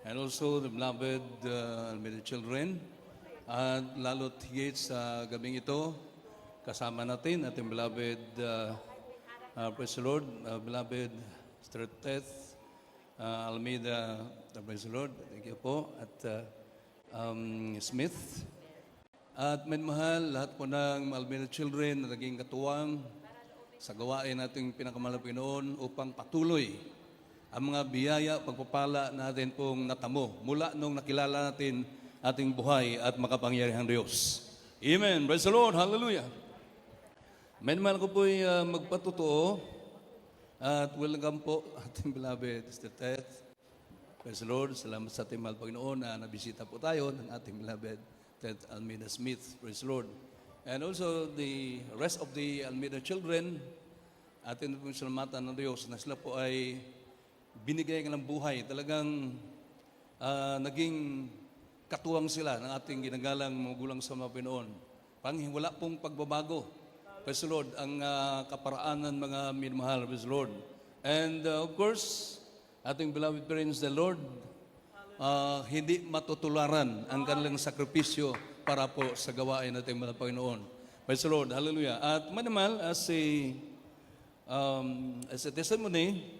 and also the beloved Almeida children. At lalo't higit sa gabing ito, kasama natin ating beloved, praise the Lord, beloved Sister Teth Almeida, praise the Lord, thank you po, at Smith. At minmahal, lahat po ng Almeida children na naging katuwang sa gawain nating pinakamahal na Panginoon upang patuloy ang mga biyaya, pagpapala natin pong natamo mula nung nakilala natin ating buhay at makapangyarihang Diyos. Amen. Praise the Lord. Hallelujah. Minmahal ko po'y magpatotoo at welcome po ating beloved Sister Teth. Praise the Lord. Salamat sa ating mahal Panginoon na nabisita po tayo ng ating beloved Teth Almeida Smith. Praise the Lord. And also the rest of the Almeida children, atin po salamatan ng Diyos na sila po ay binigay ng buhay. Talagang naging katuwang sila ng ating ginagalang magulang sa mga Pinoon. Wala pong pagbabago. Praise the Lord, ang kaparaanan mga minamahal, praise the Lord. And of course, ating beloved parents, the Lord, hindi matutularan ang kanilang sakripisyo para po sa gawain natin mga Panginoon. Praise the Lord, hallelujah. At manamal, as a testimony,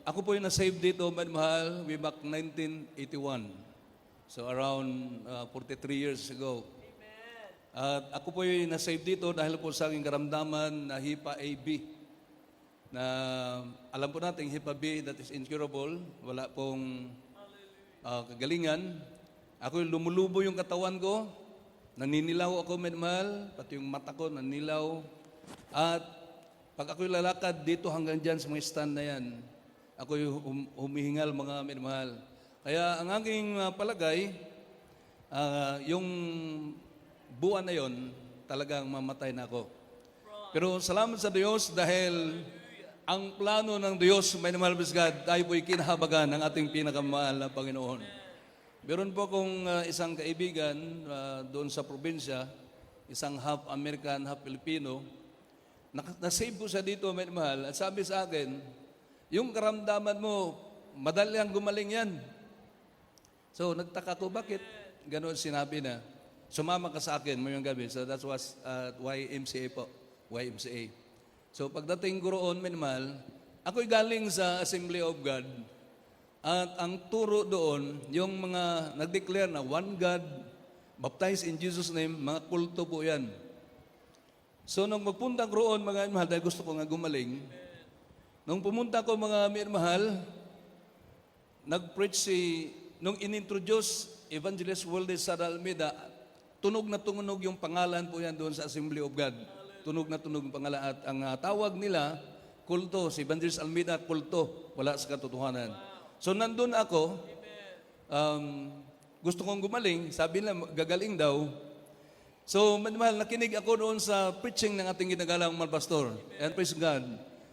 ako po yung na-save dito, mahal, way back 1981. So around 43 years ago. At ako po yung na-save dito dahil po sa aking karamdaman na HIPA AB. Na alam po natin, HIPA B, that is incurable. Wala pong kagalingan. Ako yung lumulubo yung katawan ko. Naninilaw ako, mahal. Pati yung mata ko, naninilaw. At pag ako'y lalakad dito hanggang dyan sa mga stand na yan, ako'y humihingal mga minamahal. Kaya ang aking palagay, yung buwan na yon, talagang mamatay na ako. Pero salamat sa Diyos dahil ang plano ng Diyos, minamahal God, tayo po'y kinahabagan ng ating pinakamahal na Panginoon. Meron po akong isang kaibigan doon sa probinsya, isang half American, half Filipino. Nasave po siya dito, may mahal. At sabi sa akin, yung karamdaman mo, madali ang gumaling yan. So, nagtaka ko, bakit? Ganon sinabi na. Sumama ka sa akin mayong gabi. So, that was YMCA po. YMCA. So, pagdating ko roon, may mahal, ako'y galing sa Assembly of God. At ang turo doon, yung mga nag-declare na one God, baptized in Jesus' name, mga kulto po yan. So, nung magpunta ko roon, mga mahal, dahil gusto ko nga gumaling, nung pumunta ko, mga mahal, nag-preach nung inintroduce Evangelist Walde Sara Almeida, tunog na tunog yung pangalan po yan doon sa Assembly of God. Tunog na tunog yung pangalan. At ang tawag nila, kulto, si Evangelist Almeida, kulto, wala sa katotohanan. So, nandun ako, gusto kong gumaling, sabi nila, gagaling daw. So, mahal, nakinig ako doon sa preaching ng ating ginagalang mahal pastor. And praise God.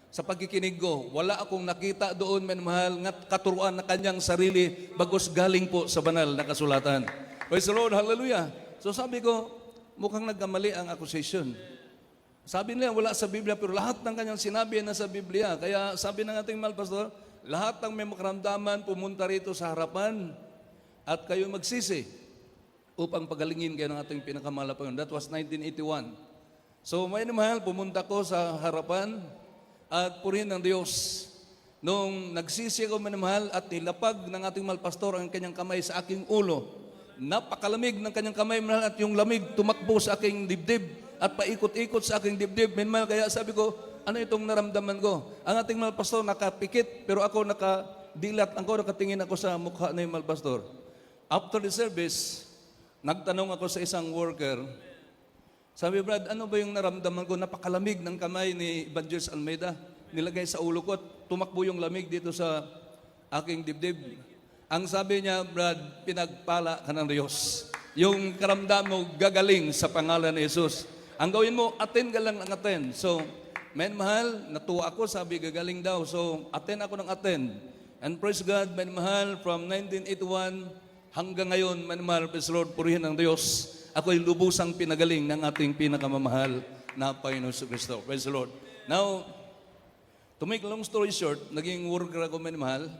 Sa pagkikinig ko, wala akong nakita doon, mahal, nga katuruan na kanyang sarili bagos galing po sa banal na kasulatan. Praise the Lord, hallelujah. So sabi ko, mukhang nagkamali ang accusation. Sabi nila, wala sa Biblia, pero lahat ng kanyang sinabi na sa Biblia. Kaya sabi ng ating mahal pastor, lahat ng may makaramdaman pumunta rito sa harapan at kayo magsisi upang pagalingin kayo ng ating pinakamahal na Panginoon. That was 1981. So, may mahal, pumunta ko sa harapan at purihin ng Diyos. Nung nagsisi ako, may mahal, at nilapag ng ating mahal pastor ang kanyang kamay sa aking ulo. Napakalamig ng kanyang kamay, mahal, at yung lamig tumakbo sa aking dibdib at paikot-ikot sa aking dibdib. May mahal, kaya sabi ko, ano itong naramdaman ko? Ang ating mahal pastor nakapikit, pero ako nakadilat, nakatingin ako sa mukha na yung mahal pastor. After the service, nagtanong ako sa isang worker, sabi, Brad, ano ba yung naramdaman ko? Napakalamig ng kamay ni Evangelist Almeida. Nilagay sa ulo ko at tumakbo yung lamig dito sa aking dibdib. Ang sabi niya, Brad, pinagpala ka ng Diyos. Yung karamdam mo gagaling sa pangalan ni Jesus. Ang gawin mo, attend ka lang ng attend. So, mahal, natuwa ako, sabi gagaling daw. So, attend ako ng attend. And praise God, mahal, from 1981, hanggang ngayon, mahal, praise Lord, purihin ng Diyos. Ako'y lubusang pinagaling ng ating pinakamamahal na Panginoon Kristo. Praise the Lord. Now, to make long story short, naging worker ako, mahal.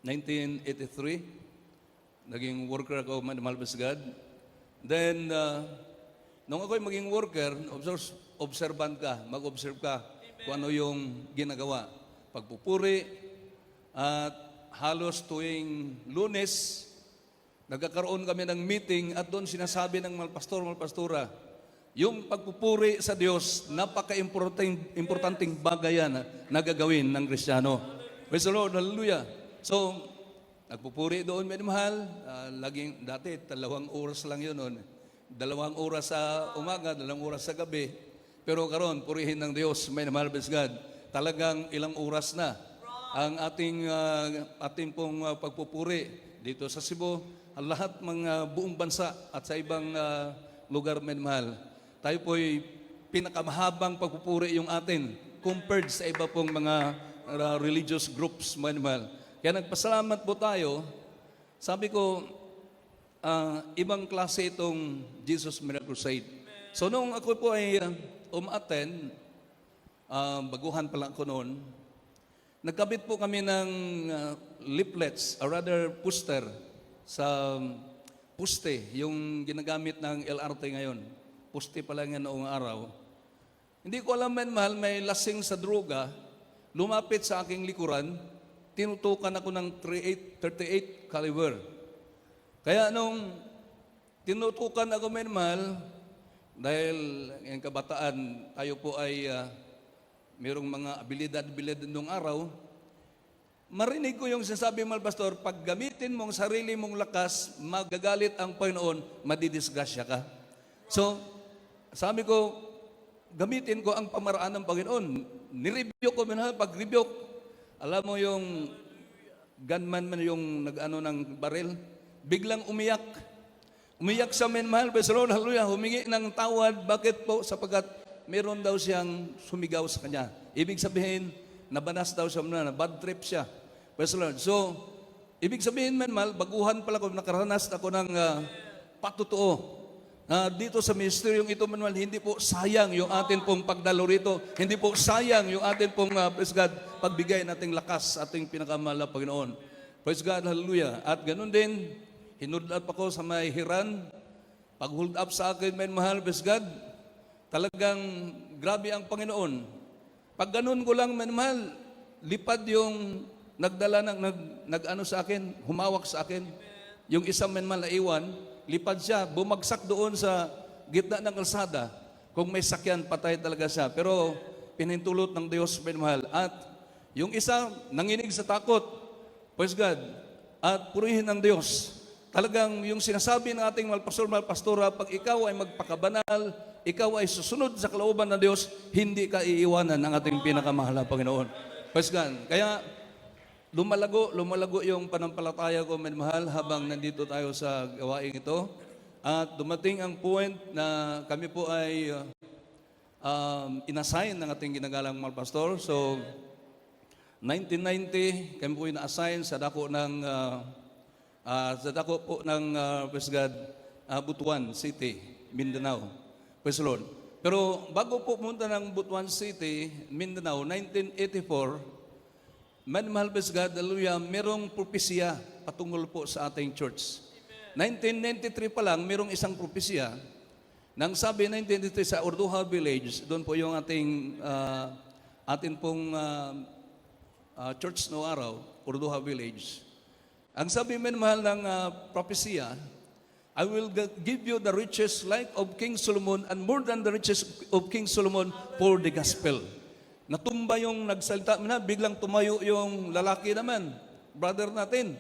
1983. Naging worker ako, mahal sa God. Then, nung ako'y maging worker, observant ka, mag-observe ka kung ano yung ginagawa. Pagpupuri, at halos tuwing Lunes, nagkakaroon kami ng meeting at doon sinasabi ng mga pastor, mga pastora, yung pagpupuri sa Diyos, napaka-importanting bagay yan na gagawin ng Kristiyano. Praise the Lord, hallelujah. So, nagpupuri doon, may mahal. Laging, dati, 2 oras lang yun noon. 2 oras sa umaga, 2 oras sa gabi. Pero karon, purihin ng Diyos, may mahal, praise God. Talagang ilang oras na ang ating pong pagpupuri dito sa Cebu, ang lahat mga buong bansa at sa ibang lugar, may mahal. Tayo po'y pinakamahabang pagpupuri yung atin compared sa iba pong mga religious groups, may mahal. Kaya nagpasalamat po tayo. Sabi ko, ibang klase itong Jesus Miracle Crusade. So nung ako po ay umattend, baguhan pa lang ako noon, nagkabit po kami ng leaflets, or rather poster, sa poste, yung ginagamit ng LRT ngayon. Poste pa lang yan noong araw. Hindi ko alam, mahal, may lasing sa droga, lumapit sa aking likuran, tinutukan ako ng 38 caliber. Kaya nung tinutukan ako, mahal, dahil yung kabataan, tayo po ay mayroong mga abilidad nung araw, marinig ko yung sinasabi, mahal pastor, pag gamitin mong sarili mong lakas, magagalit ang Panginoon, madidisgrasya ka. So, sabi ko, gamitin ko ang pamaraan ng Panginoon. Nireview ko, minahal, pag-review, alam mo yung gunman man yung nag-ano ng baril, biglang umiyak. Umiyak sa mahal, praise the Lord, hallelujah, humingi ng tawad. Bakit po? Sapagkat meron daw siyang sumigaw sa kanya. Ibig sabihin, nabanas daw siya, na bad trip siya. Praise the Lord. So, ibig sabihin, mahal, baguhan pala ko, nakaranas ako ng patutuo. Dito sa ministeryong ito, manual, hindi po sayang yung atin pong pagdalo rito. Hindi po sayang yung atin pong, praise God, pagbigay nating lakas sa ating pinakamahal na Panginoon. Praise God, hallelujah. At ganun din, hinuld up ako sa may hiran. Pag hold up sa akin, may mahal, praise God, talagang grabe ang Panginoon. Pag ganun ko lang, may mahal, lipad yung nagdala ng, nag-ano sa akin, humawak sa akin. Yung isang may mahal na iwan, lipad siya, bumagsak doon sa gitna ng kalsada. Kung may sakyan, patay talaga siya. Pero pinintulot ng Diyos, mahal. At yung isa, nanginig sa takot. Praise God. At purihin ng Diyos. Talagang yung sinasabi ng ating mahal pastora, pag ikaw ay magpakabanal, ikaw ay susunod sa kalooban ng Diyos, hindi ka iiwanan ng ating pinakamahal na Panginoon. Praise God. Kaya, lumalago yung panampalataya ko, mahal, habang nandito tayo sa gawain ito. At dumating ang point na kami po ay inassign ng ating ginagalang mahal pastor. So, 1990, kami po ina-assign sa dako ng praise God, Butuan City, Mindanao. Praise the Lord. Pero bago po pumunta ng Butuan City, Mindanao, 1984, mahal praise God, hallelujah, merong propesya patungkol po sa ating church. 1993 pa lang, merong isang propesya. Nang sabi 1993 sa Urduha Village, doon po yung atin pong church no araw, Urduha Village. Ang sabi mahal ng propesya, I will give you the riches like of King Solomon and more than the riches of King Solomon for the gospel. Natumba yung nagsalita, biglang tumayo yung lalaki naman, brother natin.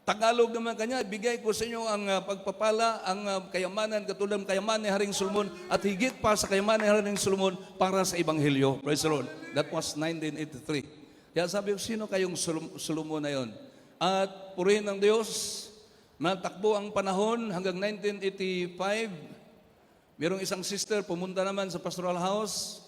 Tagalog naman kanya, bigay ko sa inyo ang pagpapala, ang kayamanan, katulad ng kayamanan ni Haring Solomon, at higit pa sa kayamanan ni Haring Solomon para sa Ebanghelyo. Praise the Lord. That was 1983. Kaya sabi ko, sino kayong Solomon na yon? At purihin ng Diyos, natakbo ang panahon hanggang 1985. Merong isang sister, pumunta naman sa pastoral house.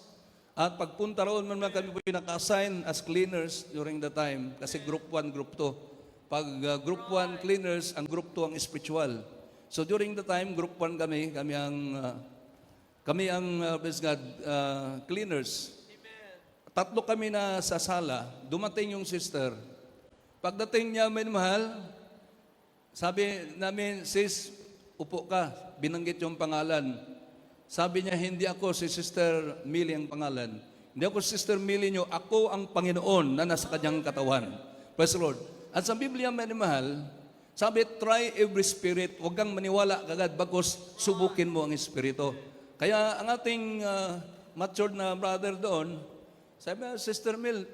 At pagpunta roon man kami po naka-assign as cleaners during the time. Kasi group 1, group 2. Pag group 1 cleaners, ang group 2 ang spiritual. So during the time, group 1 kami ang praise God, cleaners. Tatlo kami na sa sala. Dumating yung sister. Pagdating niya, mahal, sabi namin, sis, upo ka. Binanggit yung pangalan. Sabi niya, hindi ako si Sister Millie ang pangalan. Hindi ako si Sister Millie niyo, ako ang Panginoon na nasa kanyang katawan. Praise the Lord. At sa Biblia, mahal, sabi, try every spirit. Huwag kang maniwala kagad bagos subukin mo ang espiritu. Kaya ang ating matured na brother doon, sabi niya, Sister Mil,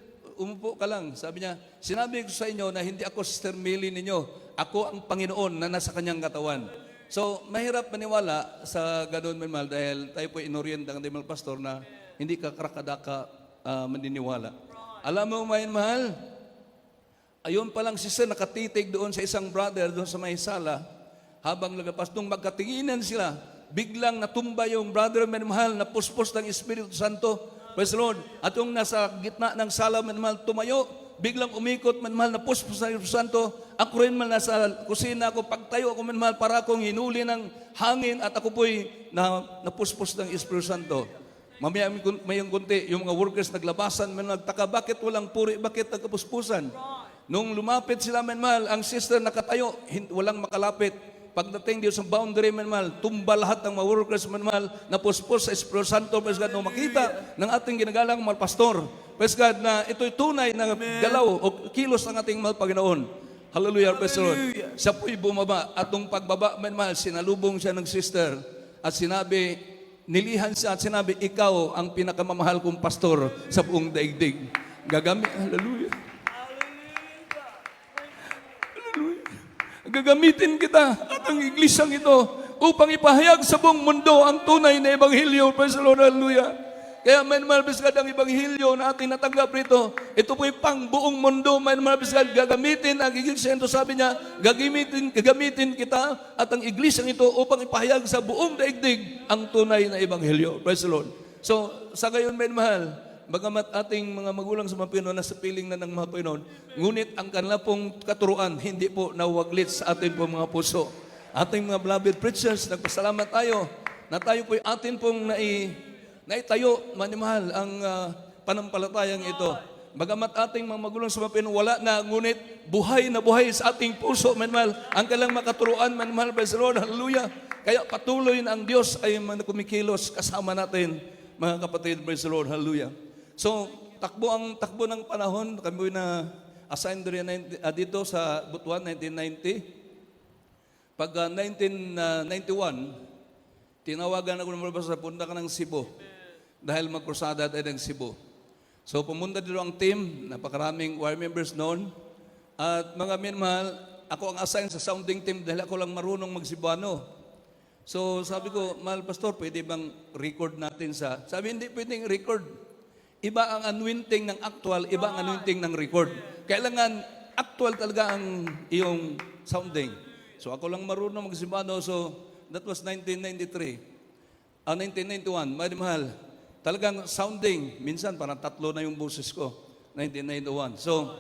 umupo ka lang. Sabi niya, sinabi ko sa inyo na hindi ako Sister Millie ninyo. Ako ang Panginoon na nasa kanyang katawan. So, mahirap maniwala sa ganun, mahal, dahil tayo po inorient ng Demal Pastor na hindi ka karakadaka maniniwala. Alam mo, mahal, ayun palang sister nakatitig doon sa isang brother doon sa may sala, habang lagapas, nung magkatinginan sila, biglang natumba yung brother, mahal, na puspos ng Espiritu Santo. Praise the Lord. At yung nasa gitna ng sala, mahal, tumayo, biglang umikot, mahal, na puspos ng Espiritu Santo. Ako rin, mahal, nasa kusina ako, pagtayo ako, mahal, para akong hinuli ng hangin at ako po'y napuspos ng Espiritu Santo. Mamaya mayong kunti, yung mga workers naglabasan, nagtaka, bakit walang puri, bakit nagkapuspusan? Nung lumapit sila, mahal, ang sister nakatayo, walang makalapit. Pagdating dito sa boundary, mahal, tumba lahat ng mga workers, mahal, napuspos sa Espiritu Santo. Praise God, nung makita ng ating ginagalang mga pastor, praise God, na ito'y tunay na galaw o kilos ng ating mahal Panginoon. Hallelujah, praise the Lord. Siya po'y bumaba at nung pagbaba, mahal, sinalubong siya ng sister at sinabi, nilihan siya at sinabi, ikaw ang pinakamamahal kong pastor sa buong daigdig. Hallelujah. Gagamitin kita at ang iglesyang ito upang ipahayag sa buong mundo ang tunay na ebanghelyo. Praise the Lord, hallelujah. Kaya may malbisgad ang ebanghelyo na ating natanggap rito. Ito po'y pang buong mundo. May malbisgad, gagamitin ang iglesia ito. Sabi niya, gagamitin kita at ang iglesia ito upang ipahayag sa buong daigdig ang tunay na ebanghelyo. Praise the Lord. So, sa gayon, may mahal, bagamat ating mga magulang sa mga Pinoy nasa piling na ng mga Pinoy, ngunit ang kanila pong katuruan, hindi po nawaglit sa ating pong mga puso. Ating mga beloved preachers, nagpasalamat tayo na tayo po'y atin pong naitayo, manimahal, ang panampalatayang ito. Bagamat ating mga magulang sa mga Pinoy, wala na, ngunit buhay na buhay sa ating puso, manimahal, ang kailang makaturuan, manimahal, praise the Lord, hallelujah. Kaya patuloy na ang Diyos ay kumikilos kasama natin, mga kapatid, praise the Lord, hallelujah. So, takbo ng panahon, kami na assigned dito sa Butuan, 1990. Pag 1991, tinawagan ako ng mga sa punta ka ng Cebu dahil magkrusada tayo ng Cebu. So, pumunta dito ang team, napakaraming choir members noon. At mga minmahal, ako ang assigned sa sounding team dahil ako lang marunong mag-Cebuano. So, sabi ko, mahal pastor, pwede bang record natin sa... Sabi, hindi pwedeng record. Iba ang anointing ng actual, iba ang anointing ng record. Kailangan actual talaga ang iyong sounding. So ako lang marunong mag-Cebuano, so that was 1993. 1991, mahal. Talagang sounding, minsan parang tatlo na yung boses ko, 1991. So,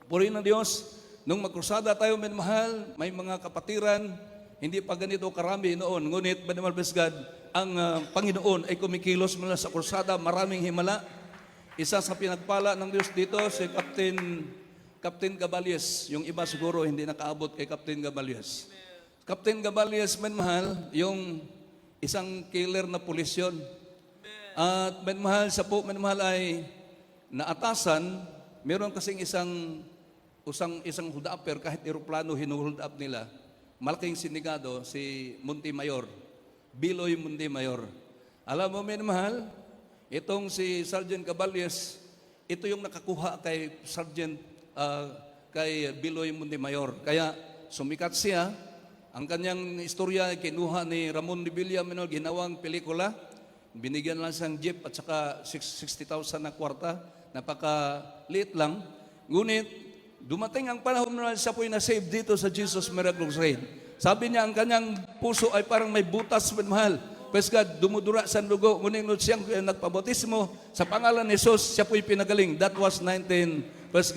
purihin ng Diyos, nung magkrusada tayo, mahal, may mga kapatiran, hindi pa ganito karami noon. Ngunit, mahal, bless God, ang Panginoon ay kumikilos mula sa krusada, maraming himala. Isa sa pinagpala ng Diyos dito, si Captain Gabalies. Yung iba siguro hindi nakaabot kay Captain Gabalies. Captain Gabalies, mahal, yung isang killer na pulis yun. At mahal, sa po, mahal ay naatasan, meron kasing isang hold upper, kahit aeroplano hinuhold up nila. Malaking sinigado, si Montemayor, Biloy Montemayor. Alam mo, mahal, itong si Sergeant Cabales, ito yung nakakuha kay Sergeant, kay Biloy Montemayor. Kaya sumikat siya. Ang kanyang istorya kinuha ni Ramon de Villa, ginawang pelikula. Binigyan lang siyang jeep at saka 60,000 na kwarta. Napakaliit lang. Ngunit, dumating ang panahon na siya po'y na-save dito sa Jesus Miracle Crusade. Sabi niya, ang kanyang puso ay parang may butas, mahal. Praise God, dumudura sa dugo. Ngunit siyang nagpabotismo sa pangalan ni Jesus, siya po'y pinagaling. That was 91. Praise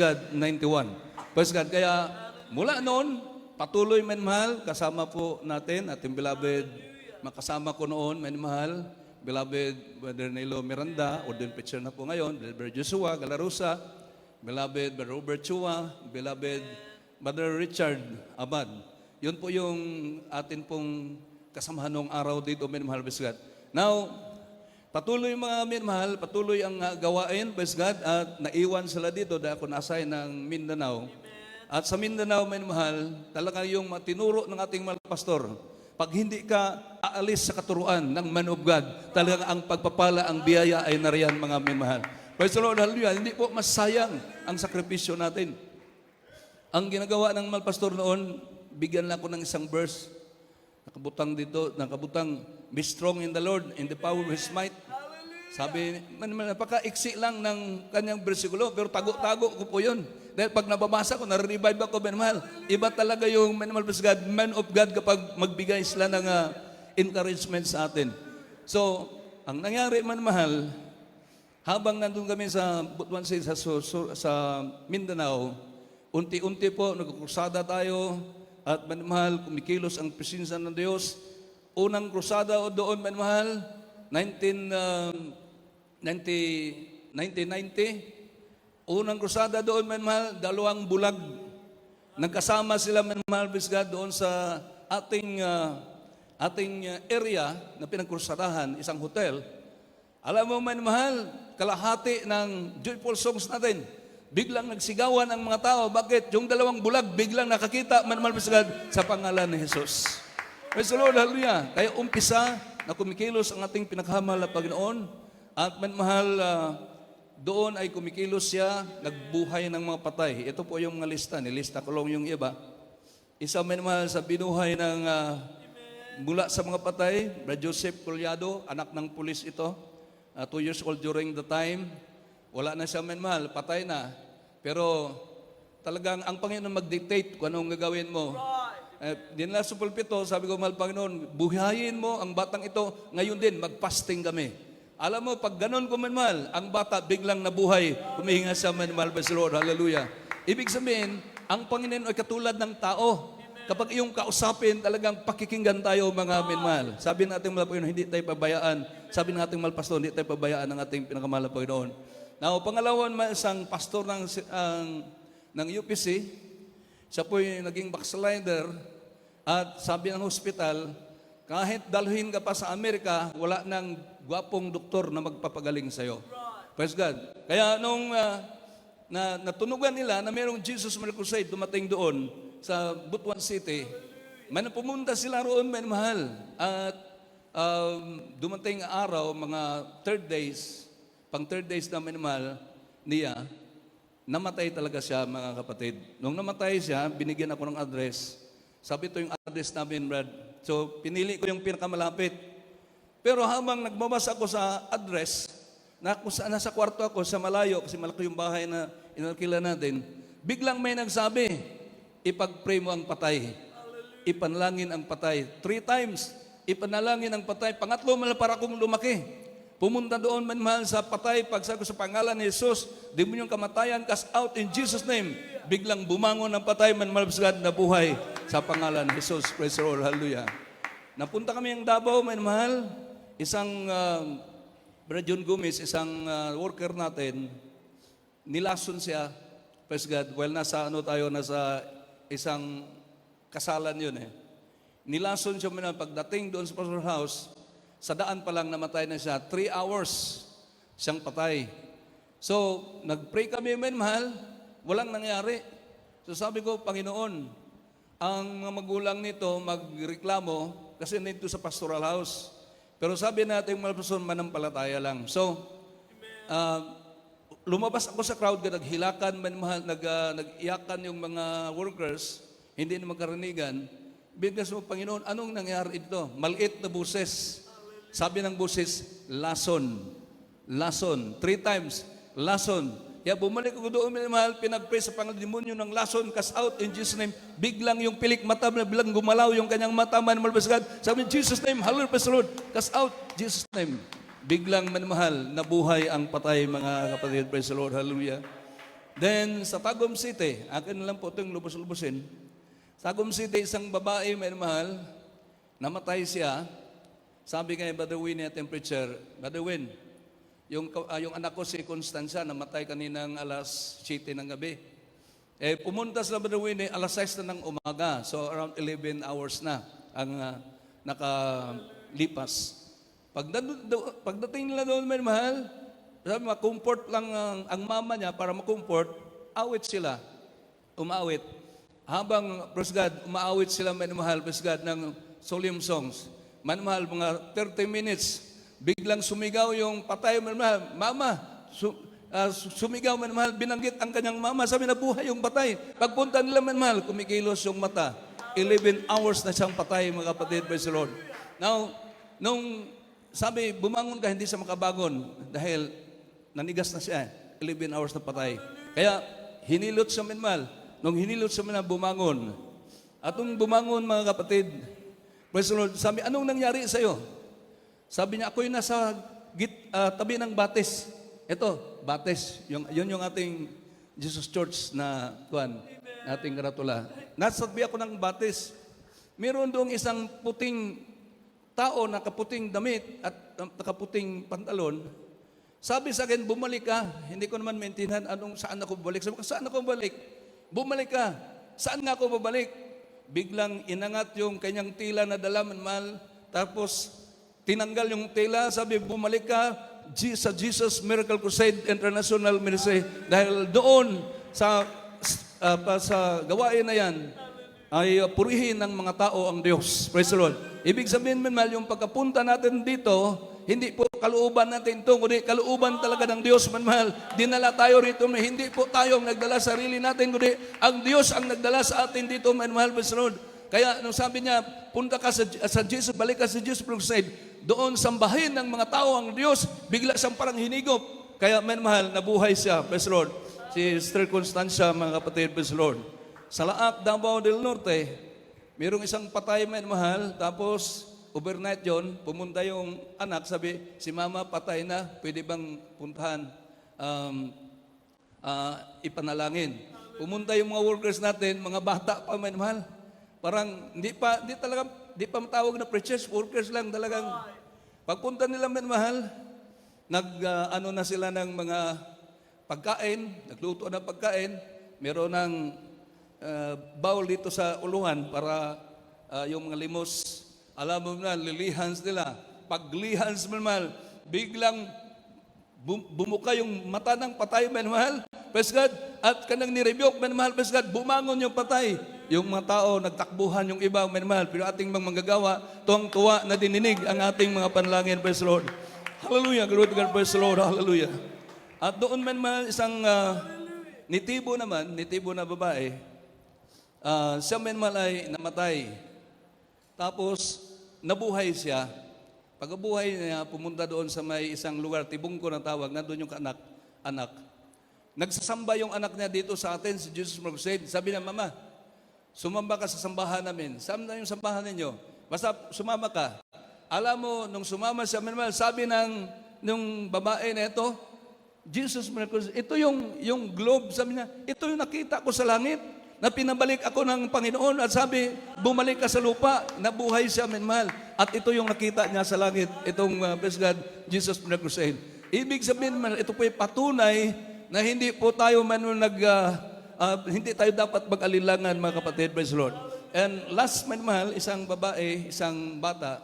God, kaya mula noon, patuloy, mahal, kasama po natin, ating beloved, makasama ko noon, mahal, beloved Brother Nilo Miranda, ordained preacher na po ngayon, Brother Joshua Galarusa, beloved Brother Robert Chua, beloved Brother Richard Abad. Yun po yung atin pong kasamahan ng araw dito, minamahal, praise God. Now, patuloy mga minamahal, patuloy ang gawain, praise God, at naiwan sila dito dahil ako na-assign ng Mindanao. At sa Mindanao, minamahal, talaga yung tinuro ng ating mga pastor. Pag hindi ka aalis sa katuruan ng man of God, talagang ang pagpapala, ang biyaya ay nariyan mga minamahal. Praise the Lord, hallelujah. Hindi po masayang ang sakripisyo natin. Ang ginagawa ng mga pastor noon, bigyan lang ako ng isang verse. Nakabutang, be strong in the Lord, in the power of His might. Sabi, napaka-iksi lang ng kanyang bersikulo, pero tago-tago ko po yun. Dahil pag nababasa ko, nare-revive ako, manmahal. Iba talaga yung manmahal, God, man of God, kapag magbigay sila ng encouragement sa atin. So, ang nangyari, manmahal, habang nandun kami sa Butuan City, sa Mindanao, unti-unti po, nagkukrusada tayo, at manmahal, kumikilos ang presensya ng Diyos. Unang krusada o doon, manmahal, 1990, unang krusada doon, manmahal, 2 bulag. Nagkasama sila, manmahal, bisgad, doon sa ating area na pinagkrusadahan, isang hotel. Alam mo, manmahal, kalahati ng joyful songs natin, biglang nagsigawan ang mga tao. Bakit? Yung 2 bulag, biglang nakakita, manmahal, bisgad, sa pangalan ni Jesus. Praise the Lord, hallelujah. Kaya umpisa na kumikilos ang ating pinaghamal na Panginoon. At manmahal, doon ay kumikilos siya, nagbuhay ng mga patay. Ito po yung mga lista. Nilista ko lang yung iba. Isa manmahal sa binuhay ng mula sa mga patay, Brother Joseph Collado, anak ng pulis ito. 2 years old during the time. Wala na siya manmahal, patay na. Pero talagang ang Panginoon mag-dictate kung anong gagawin mo. Dinala sa pulpito, sabi ko, mahal Panginoon, buhayin mo ang batang ito, ngayon din, mag-fasting kami. Alam mo, pag ganon ko manmahal, ang bata biglang nabuhay, humihinga siya manmahal, praise the Lord, hallelujah. Ibig sabihin, ang Panginoon ay katulad ng tao. Kapag iyong kausapin, talagang pakikinggan tayo mga minmahal. Sabi natin mga Panginoon, hindi tayo pabayaan. Sabi ng ating mahal pastor, hindi tayo pabayaan ng ating pinakamahal na Panginoon. Now, pangalawan, isang pastor ng UPC, siya po'y naging backslider at sabi ng hospital, kahit dalhin ka pa sa Amerika, wala nang gwapong doktor na magpapagaling sa'yo. Praise God. Kaya nung natunugan nila na mayroong Jesus Miracle Crusade dumating doon sa Butuan City, pumunta sila roon, mahal. At dumating araw, mga 3 days, pang 3 days na mahal niya, namatay talaga siya, mga kapatid. Nung namatay siya, binigyan ako ng address. Sabi, ito yung address namin, Brad. So, pinili ko yung pinakamalapit. Pero habang nagbabasa ako sa address, nasa kwarto ako sa malayo, kasi malaki yung bahay na inalkila natin, biglang may nagsabi, ipag-pray mo ang patay. Ipanalangin ang patay. 3 times, ipanalangin ang patay. Pangatlo, para akong lumaki. Pumunta doon manmahal sa patay, pagsabi sa pangalan ni Jesus, demonyong kamatayan, cast out in Jesus' name. Biglang bumangon ang patay, manmahal na buhay sa pangalan ni Jesus. Praise the Lord, hallelujah. Napunta kami ng Davao, manmahal, isang Brother John Gomez, isang worker natin, nilason siya, praise God, well, nasa isang kasalan yun Nilason siya manmahal, pagdating doon sa pastor house, sa daan pa lang namatay na siya. 3 hours siyang patay. So, nag-pray kami, mahal, walang nangyari. So sabi ko, Panginoon, ang magulang nito magreklamo kasi nito sa pastoral house. Pero sabi natin, mga pastor, manampalataya lang. So, lumabas ako sa crowd, naghilakan, nag-iyakan yung mga workers, hindi na magkaranigan. Biglas mo, Panginoon, anong nangyari ito? Maliit na buses. Sabi ng boses, lason. Lason. 3 times, lason. Kaya bumalik ako doon, mahal, pinag-pray sa pangalan demonyo ng lason, cast out in Jesus' name. Biglang yung pilik mata, biglang gumalaw yung kanyang mata, manmahal, sabi, Jesus' name, hallelujah, praise the Lord, cast out, Jesus' name. Biglang, manmahal, nabuhay ang patay, mga kapatid, praise the Lord, hallelujah. Then, sa Tagum City, akin lang po ito yung lubos-lubosin. Tagum City, isang babae, manmahal, namatay siya. Sabi kay Brother Win, ating preacher, Brother Win, yung anak ko si Constancia, namatay kaninang alas 7 ng gabi. Pumunta sila Brother Winnie, alas 6 na ng umaga. So around 11 hours na ang nakalipas. Pagdating nila doon, may mahal, sabi, ma-comfort lang ang mama niya para ma-comfort, awit sila. Umawit. Habang, praise God, umaawit sila, may mahal, praise God, ng solemn songs. May mahal, mga 30 minutes, biglang sumigaw yung patay, may mahal, mama, sumigaw, may mahal, binanggit ang kanyang mama, sabi na buhay yung patay. Pagpunta nila, may mahal, kumikilos yung mata. 11 hours na siyang patay, mga kapatid, praise the Lord. Now, nung sabi, bumangon ka, hindi siya makabangon dahil nanigas na siya. 11 hours na patay. Kaya, hinilot siya minmal. Nung hinilot siya minmal, bumangon. At nung bumangon, mga kapatid, praise the Lord, sabi, anong nangyari sa'yo? Sabi niya, ako'y nasa tabi ng batis. Ito, batis. Yun yung ating Jesus Church na, ating karatula. Nasa tabi ako ng batis. Meron doong isang puting tao, nakaputing damit at nakaputing pantalon. Sabi sa akin, bumalik ka. Hindi ko naman maintindihan saan ako bumalik. Sabi ko, saan ako bumalik? Bumalik ka. Saan nga ako babalik? Biglang inangat yung kanyang tila na dala, mahal. Tapos, tinanggal yung tila. Sabi, bumalik ka sa Jesus Miracle Crusade International Ministry. Dahil doon, sa gawain na yan, ay purihin ng mga tao ang Diyos. Praise the Lord. Ibig sabihin, manmal, yung pagkapunta natin dito, hindi po kalooban natin ito, kundi kalooban talaga ng Diyos, manmal. Dinala tayo rito, hindi po tayo ang nagdala sa sarili natin, kundi ang Diyos ang nagdala sa atin dito, manmal. Praise the Lord. Kaya nung sabi niya, punta ka sa Jesus, balik ka sa Jesus Crusade, doon sambahin ng mga tao ang Diyos, bigla siyang parang hinigop. Kaya, manmal, nabuhay siya. Praise the Lord. Si Sister Constancia, mga kapatid, praise the Lord. Sa Laak, Davao del Norte, mayroong isang patay, may mahal, tapos overnight yon, pumunta yung anak, sabi, si mama patay na, pwede bang puntahan, ipanalangin. Pumunta yung mga workers natin, mga bata pa, may mahal, parang hindi pa matawag na preachers, workers lang talagang. Pagpunta nila, may mahal, ano na sila ng mga pagkain, nagluto ng pagkain, meron ng bowl dito sa uluhan para yung mga limos, alam mo na, lilihans nila. Paglihans man, biglang bumuka yung mata ng patay, man, praise God, at kanang nirebuke, man, praise God, bumangon yung patay. Yung mga tao, nagtakbuhan yung iba, man, pero ating mga manggagawa, tuwang-tuwa na dininig ang ating mga panalangin, praise the Lord. Hallelujah, glory to God, praise the Lord, hallelujah. At doon, man, isang nitibo na babae, siya ay namatay. Tapos, nabuhay siya. Pagkabuhay niya, pumunta doon sa may isang lugar, Tibungko na tawag, nandun yung anak. Nagsasamba yung anak niya dito sa atin, si Jesus Crusade. Sabi niya, mama, sumamba ka sa sambahan namin. Saan na yung sambahan ninyo? Basta sumama ka. Alam mo, nung sumama siya, sabi nung babae na ito, Jesus Crusade, ito yung globe, sabi niya, ito yung nakita ko sa langit, na pinabalik ako ng Panginoon at sabi, bumalik ka sa lupa, nabuhay siya, minmahal. At ito yung nakita niya sa langit, itong, praise God, Jesus Crusade. Ibig sabihin, ito po'y patunay na hindi po tayo hindi tayo dapat mag-alilangan, mga kapatid, praise the Lord. And last, minmahal, isang babae, isang bata,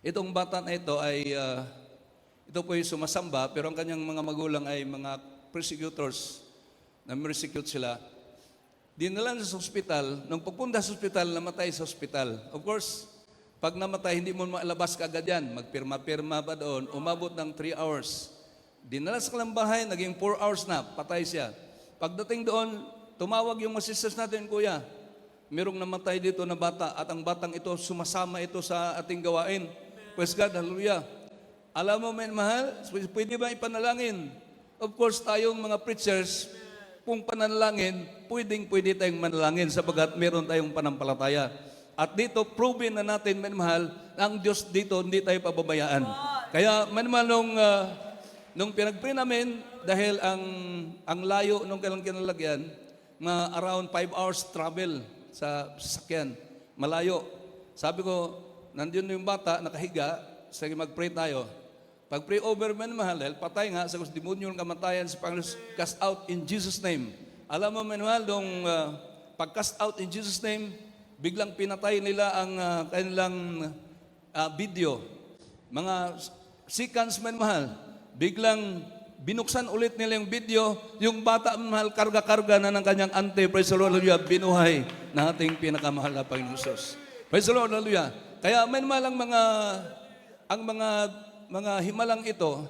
itong bata na ito ay, ito po'y sumasamba, pero ang kanyang mga magulang ay mga persecutors, na persecute sila. Dinala sa ospital. Nung pagpunta sa ospital, namatay sa ospital. Of course, pag namatay, hindi mo maalabas ka agad yan. Magpirma-pirma pa doon. Umabot ng 3 hours. Dinala sa kalambahay, naging 4 hours na. Patay siya. Pagdating doon, tumawag yung mga sisters natin, kuya, merong namatay dito na bata at ang batang ito, sumasama ito sa ating gawain. Praise God, hallelujah. Alam mo, mahal, pwede ba ipanalangin? Of course, tayong mga preachers, kung panalangin, pwede tayong manalangin sapagat meron tayong panampalataya. At dito, proven na natin, mahal, na ang Diyos dito, hindi tayo pababayaan. Kaya, mahal, nung pinag-pray namin, dahil ang layo nung kailang kinalagyan, around 5 hours travel sa sasakyan, malayo. Sabi ko, nandiyon yung bata, nakahiga, sige mag-pray tayo. Pag pray over man mahal, dahil patay nga sa demonyo ng kamatayan sa Panginoon, cast out in Jesus' name. Alam mo man mahal, nung pag-cast out in Jesus' name, biglang pinatay nila ang kanilang video. Mga seconds man mahal, biglang binuksan ulit nila yung video, yung bata mahal, karga-karga na ng kanyang ante, praise the Lord, hallelujah, binuhay na ating pinakamahal na Panginoon Jesus. Praise the Lord, hallelujah. Kaya man mahal ang mga himalang ito,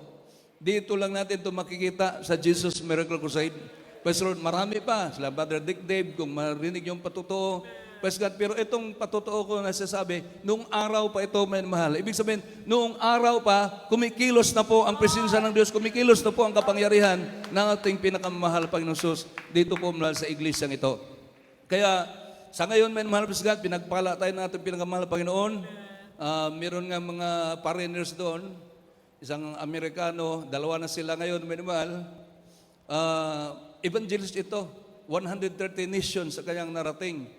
dito lang natin ito makikita sa Jesus Miracle Crusade. Praise the Lord, marami pa. Sila Brother Dick Dave, kung marinig yung patutuo, praise God. Pero itong patutuo ko nasasabi, nung araw pa ito, man mahal. Ibig sabihin, nung araw pa, kumikilos na po ang presensya ng Diyos, kumikilos na po ang kapangyarihan ng ating pinakamahal Panginoon Jesus dito po mahal sa iglesyang ito. Kaya, sa ngayon, man mahal, praise God, pinagpala tayo ng ating pinakamahal Panginoon. Meron nga mga foreigners doon, isang Amerikano, dalawa na sila ngayon, man mahal. Evangelist ito, 130 nations sa kanyang narating.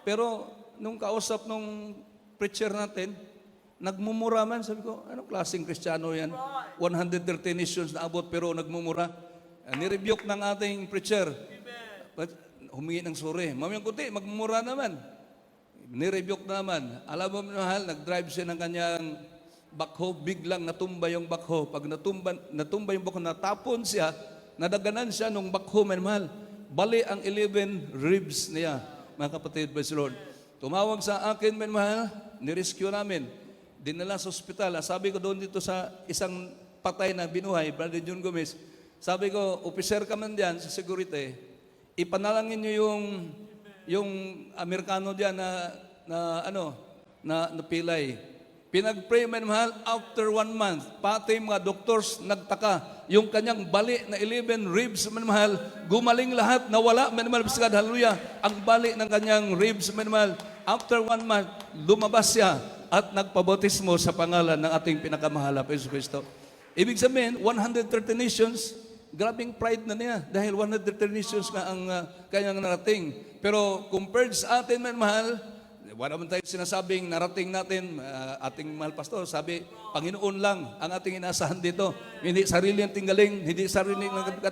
Pero nung kausap nung preacher natin, nagmumura man. Sabi ko, anong klaseng Kristiyano yan? 130 nations na abot pero nagmumura. Nirebuke ng ating preacher. Humingi ng suri. Mamayang kunti, magmumura naman. Nirebuke naman. Alam mo mahal, nag-drive siya ng kanyang backhoe, biglang natumba yung backhoe. Pag natumba yung backhoe, natapon siya, nadaganan siya nung backhoe, mahal. Bali ang 11 ribs niya. Mga kapatid, praise the Lord. Tumawag sa akin, mahal, nirescue namin. Dinala sa ospital. Sabi ko doon dito sa isang patay na binuhay, Brother John Gomez, sabi ko, officer ka man diyan sa security, ipanalangin niyo yung Amerikano diyan na napilay. Pinag-pray man mahal, after 1 month, pati mga doctors nagtaka, yung kanyang bali na 11 ribs man mahal, gumaling lahat, nawala man mahal, bisigad, hallelujah, ang bali ng kanyang ribs man mahal. After 1 month, lumabas siya at nagpabautismo sa pangalan ng ating pinakamahal na Jesus Cristo. Ibig sabihin, 130 nations, grabing pride na niya dahil 130 nations nga ang kanyang narating. Pero compared sa atin man mahal, wala man tayo sinasabing narating natin, ating mahal pastor, sabi, Panginoon lang ang ating inaasahan dito. Hindi sarili ang tinggaling, hindi sarili ng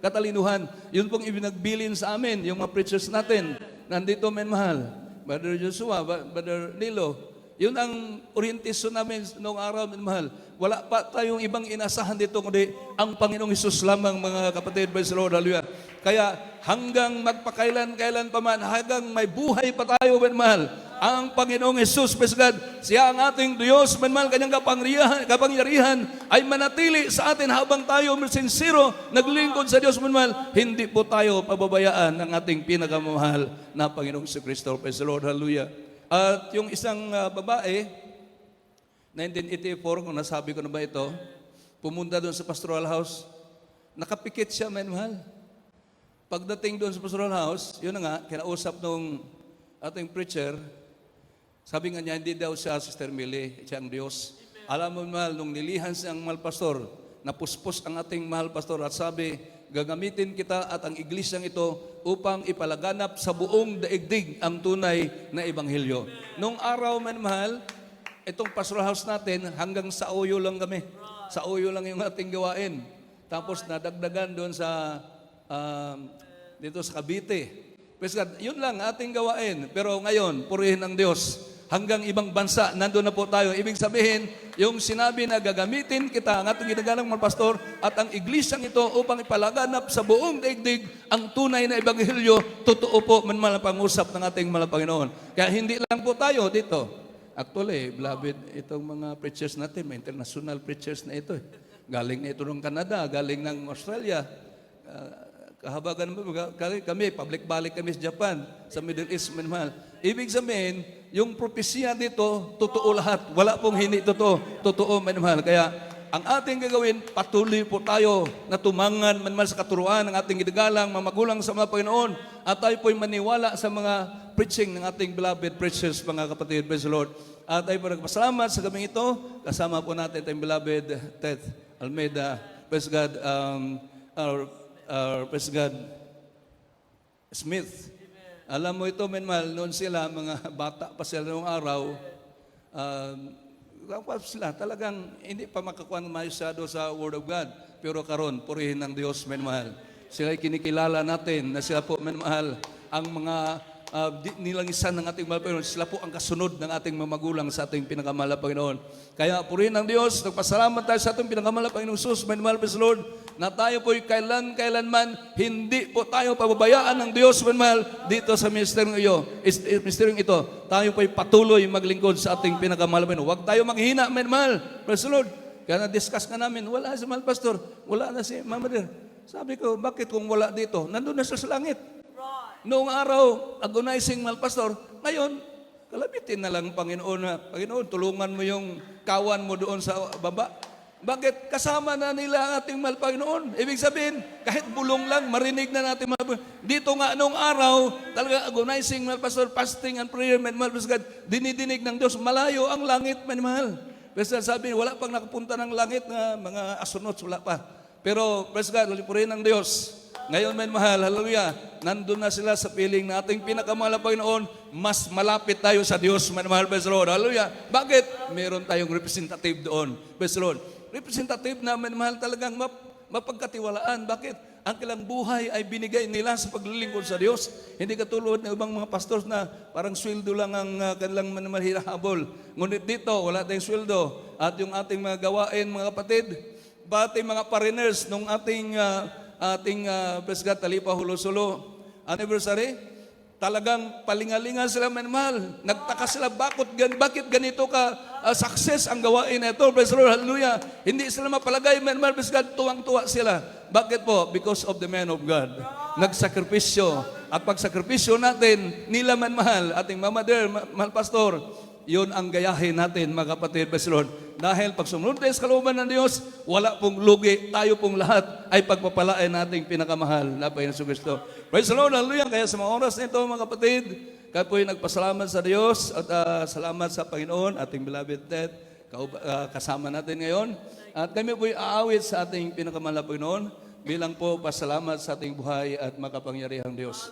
katalinuhan. Yun pong ibinagbilin sa amin, yung mga preachers natin. Nandito, men mahal. Brother Joshua, Brother Nilo, yun ang orientasyon namin noong araw, men mahal. Wala pa tayong ibang inaasahan dito, kundi ang Panginoong Hesus lamang, mga kapatid, praise the Lord, hallelujah. Kaya hanggang magpakailan-kailan pa man, hanggang may buhay pa tayo, men mahal, ang Panginoong Hesus, praise God, siya ang ating Diyos, men mahal, kanyang kapangyarihan ay manatili sa atin habang tayo sincero, naglingkod sa Diyos, men mahal, hindi po tayo pababayaan ng ating pinakamahal na Panginoong Kristo, praise the Lord, hallelujah. At yung isang babae, 1984, kung nasabi ko na ba ito, pumunta doon sa pastoral house, nakapikit siya, men mahal. Pagdating doon sa pastoral house, yun na nga, kinausap nung ating preacher, sabi nga niya, hindi daw siya Sister Millie, siya ang Diyos. Alam mo mahal, nung nilihan siyang mahal pastor, napuspos ang ating mahal pastor at sabi, gagamitin kita at ang iglesyang ito upang ipalaganap sa buong daigdig ang tunay na ebanghelyo. Nung araw man mahal, itong pastoral house natin, hanggang sa Oyo lang kami. Sa Oyo lang yung ating gawain. Tapos nadagdagan doon sa dito sa Cavite. Praise God, yun lang ating gawain. Pero ngayon, purihin ang Diyos. Hanggang ibang bansa, nandun na po tayo. Ibig sabihin, yung sinabi na gagamitin kita, ang ating ginagalang mga pastor, at ang iglesyang ito upang ipalaganap sa buong daigdig ang tunay na ebanghelyo, totoo po man malapangusap ng ating mga Panginoon. Kaya hindi lang po tayo dito. Actually, beloved, itong mga preachers natin, may international preachers na ito. Galing na ito ng Canada, galing ng Australia. Kahabagan kami, public balik kami sa Japan, sa Middle East, manmal. Ibig sabihin, yung propesya dito, totoo lahat. Wala pong hindi totoo. Totoo, manmal. Kaya, ang ating gagawin, patuloy po tayo na tumangan manmal sa katuruan ng ating ginagalang, mga magulang sa mga Panginoon, at tayo po'y maniwala sa mga preaching ng ating beloved preachers, mga kapatid, praise the Lord. At tayo po nagpasalamat sa gabing ito, kasama po natin ating beloved Ted Almeida, praise God, praise God, Smith. Alam mo ito, menmal, noon sila, mga bata pa sila noong araw, sila talagang hindi pa makakuha masyado sa Word of God. Pero karon, purihin ng Diyos, minamahal. Sila kinikilala natin na sila po, minamahal, ang mga nilangisan ng ating mahal Panginoon. Sila po ang kasunod ng ating mga magulang sa ating pinakamahal na Panginoon. Kaya purihin ng Diyos, nagpasalamat tayo sa ating pinakamahal na Panginoon Jesus, minamahal Praise the Lord, na tayo po'y kailanman, hindi po tayo pababayaan ng Diyos, minamahal, dito sa ministeryong ito. Tayo po'y patuloy maglingkod sa ating pinakamahal na Panginoon. Huwag tayo maghina, minamahal, Praise the Lord. Kaya na-discuss ka namin, wala si mahal pastor, wala na si Mama Dear. Sabi ko, bakit kung wala dito? Nandun na siya sa langit. Noong araw, agonizing mahal pastor, ngayon, kalabitin na lang Panginoon na, Panginoon, tulungan mo yung kawan mo doon sa baba. Bakit? Kasama na nila ang ating mahal Panginoon. Ibig sabihin, kahit bulong lang, marinig na natin mahal Panginoon. Dito nga, noong araw, talaga agonizing mahal pastor, fasting and prayer, mahal pastor, dinidinig ng Diyos, malayo ang langit, mahal. Basta sabi, wala pang nakapunta ng langit na mga astronauts, wala pa. Pero, praise God, purihin ng Diyos. Ngayon, mahal, hallelujah, nandun na sila sa piling na ating pinakamahal na Panginoon, mas malapit tayo sa Diyos, mahal, praise the Lord, hallelujah. Bakit? Meron tayong representative doon, praise the Lord. Representative na, mahal, talagang mapagkatiwalaan. Bakit? Ang kailang buhay ay binigay nila sa paglilingkod sa Diyos. Hindi katulad ng ibang mga pastors na parang sweldo lang ang kanilang hinahabol. Ngunit dito, wala tayong sweldo. At yung ating mga gawain, mga kapatid, pati mga foreigners nung ating praise God, Talipa Hulo-Sulo anniversary, talagang palingalingan sila, mahal. Nagtaka sila, bakit ganito ka success ang gawain na ito? Praise the Lord, hallelujah. Hindi sila mapalagay, mahal, praise God, tuwang-tuwa sila. Bakit po? Because of the man of God. Nagsakripisyo. At pagsakripisyo natin, nila mahal, ating Mama Dear, mahal pastor, yun ang gayahin natin, mga kapatid, praise the Lord. Dahil pag sumunod tayo sa kalooban ng Diyos, wala pong lugi, tayo pong lahat ay pagpapalain nating pinakamahal na Panginoon Kristo. Praise the Lord, hallelujah. Kaya sa mga oras nito, mga kapatid, kaya po'y nagpasalamat sa Diyos at salamat sa Panginoon, ating beloved Ted, kasama natin ngayon. At kami po'y aawit sa ating pinakamahal na Panginoon bilang po pasalamat sa ating buhay at makapangyarihang Diyos.